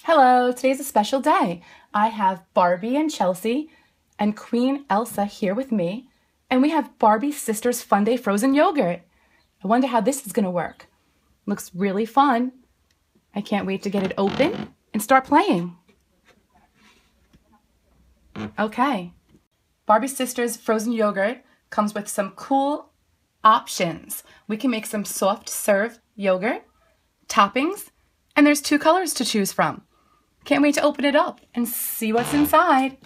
Hello, today's a special day. I have Barbie and Chelsea and Queen Elsa here with me, and we have Barbie Sisters Fun Day frozen yogurt. I wonder how this is going to work. Looks really fun. I can't wait to get it open and start playing. Okay. Barbie Sisters frozen yogurt comes with some cool options. We can make some soft serve yogurt, toppings, and there's 2 colors to choose from. Can't wait to open it up and see what's inside.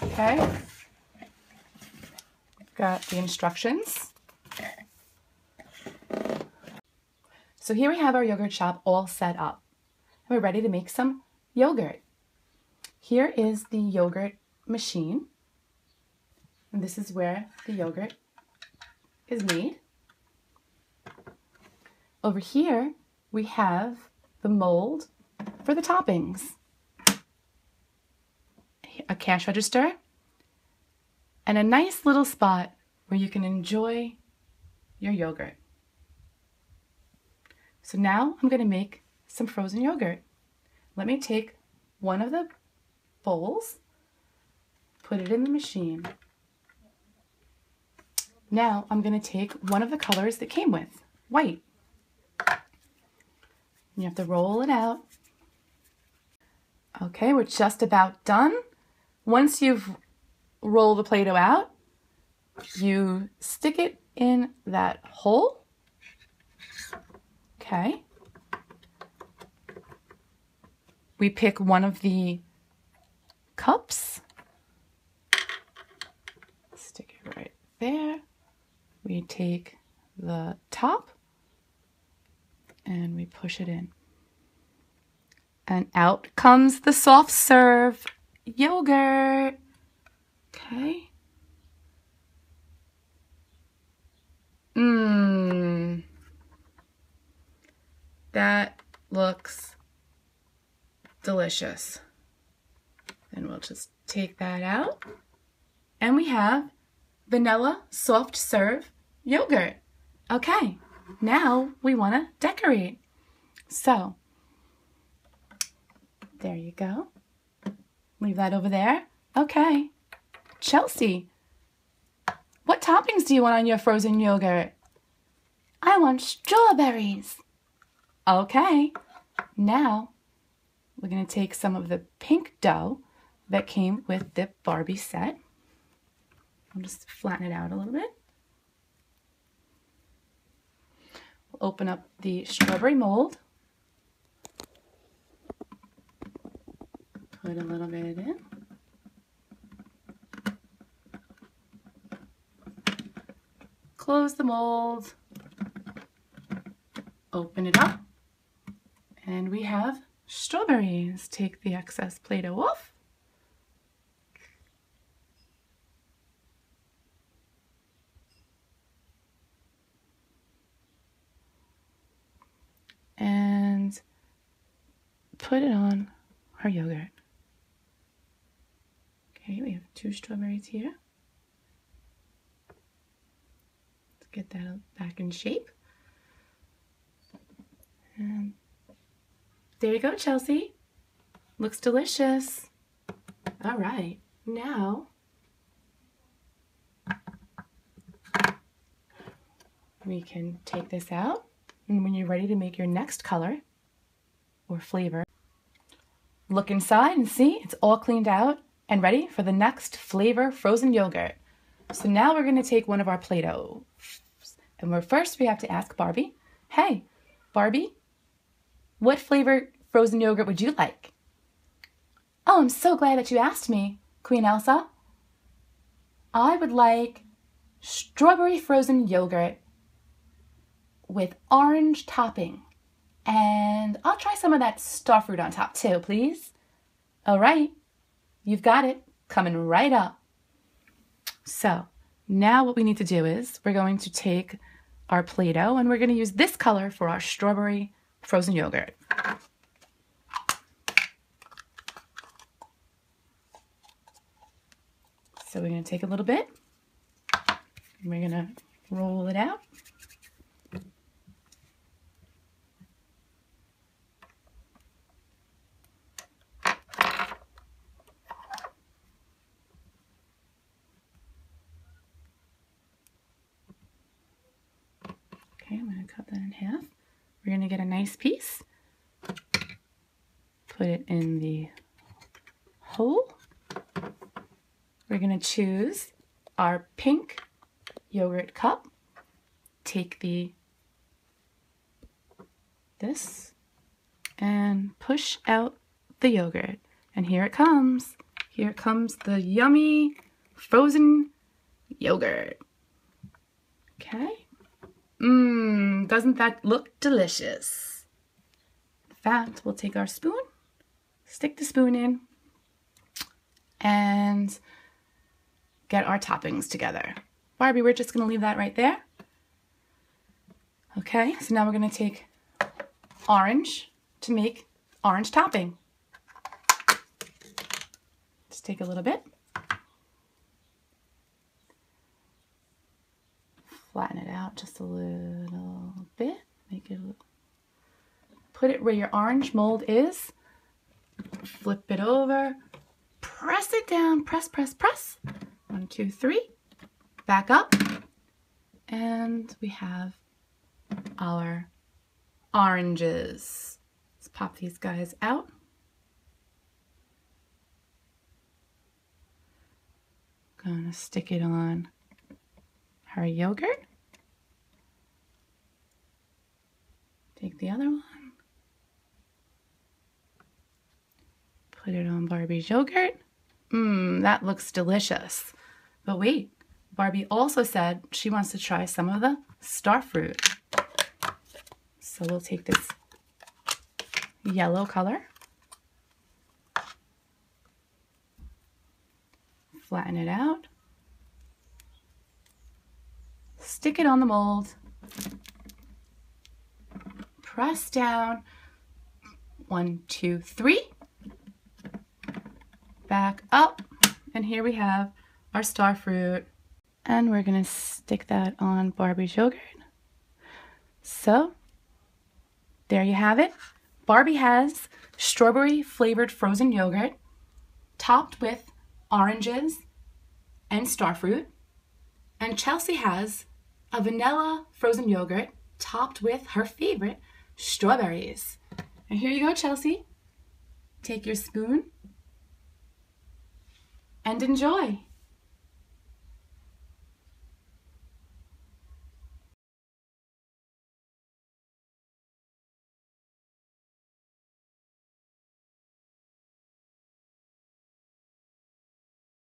Okay, got the instructions. So here we have our yogurt shop all set up. We're ready to make some yogurt. Here is the yogurt machine. And this is where the yogurt is made. Over here, we have the mold for the toppings. A cash register, and a nice little spot where you can enjoy your yogurt. So now I'm going to make some frozen yogurt. Let me take one of the bowls, put it in the machine. Now I'm going to take one of the colors that came with, white. You have to roll it out. Okay, we're just about done. Once you've rolled the Play-Doh out, you stick it in that hole. Okay. We pick one of the cups. Stick it right there. We take the top and we push it in. And out comes the soft serve yogurt. Okay. That looks delicious. And we'll just take that out. And we have vanilla soft serve yogurt. Okay, now we want to decorate. So, there you go. Leave that over there. Okay. Chelsea, what toppings do you want on your frozen yogurt? I want strawberries. Okay. Now, we're going to take some of the pink dough that came with the Barbie set. I'll just flatten it out a little bit. We'll open up the strawberry mold. Put a little bit in. Close the mold. Open it up. And we have strawberries. Take the excess Play-Doh off. And put it on our yogurt. Okay, we have 2 strawberries here. Let's get that back in shape. And there you go, Chelsea. Looks delicious. All right, now we can take this out. And when you're ready to make your next color or flavor, look inside and see it's all cleaned out and ready for the next flavor frozen yogurt. So now we're going to take one of our Play-Doh. And first we have to ask Barbie, hey, Barbie, what flavor frozen yogurt would you like? Oh, I'm so glad that you asked me, Queen Elsa. I would like strawberry frozen yogurt with orange topping. And I'll try some of that starfruit on top too, please. All right, you've got it, coming right up. So now what we need to do is we're going to take our Play-Doh and we're going to use this color for our strawberry frozen yogurt. So we're going to take a little bit, and we're going to roll it out. Okay, I'm going to cut that in half. We're going to get a nice piece, put it in the hole. We're going to choose our pink yogurt cup. Take this and push out the yogurt. And here it comes. Here comes the yummy frozen yogurt. Okay. Doesn't that look delicious? In fact, we'll take our spoon, stick the spoon in, and get our toppings together. Barbie, we're just going to leave that right there. Okay, so now we're going to take orange to make orange topping. Just take a little bit. Flatten it out just a little bit. Make it put it where your orange mold is. Flip it over. Press it down. Press, press, press. 1, 2, 3. Back up. And we have our oranges. Let's pop these guys out. Gonna stick it on our yogurt. Take the other one. Put it on Barbie's yogurt. That looks delicious. But wait, Barbie also said she wants to try some of the star fruit. So we'll take this yellow color, flatten it out, stick it on the mold, press down, 1, 2, 3, back up, and here we have our star fruit. And we're gonna stick that on Barbie's yogurt. So, there you have it. Barbie has strawberry flavored frozen yogurt topped with oranges and star fruit. And Chelsea has a vanilla frozen yogurt topped with her favorite strawberries. And here you go, Chelsea. Take your spoon and enjoy.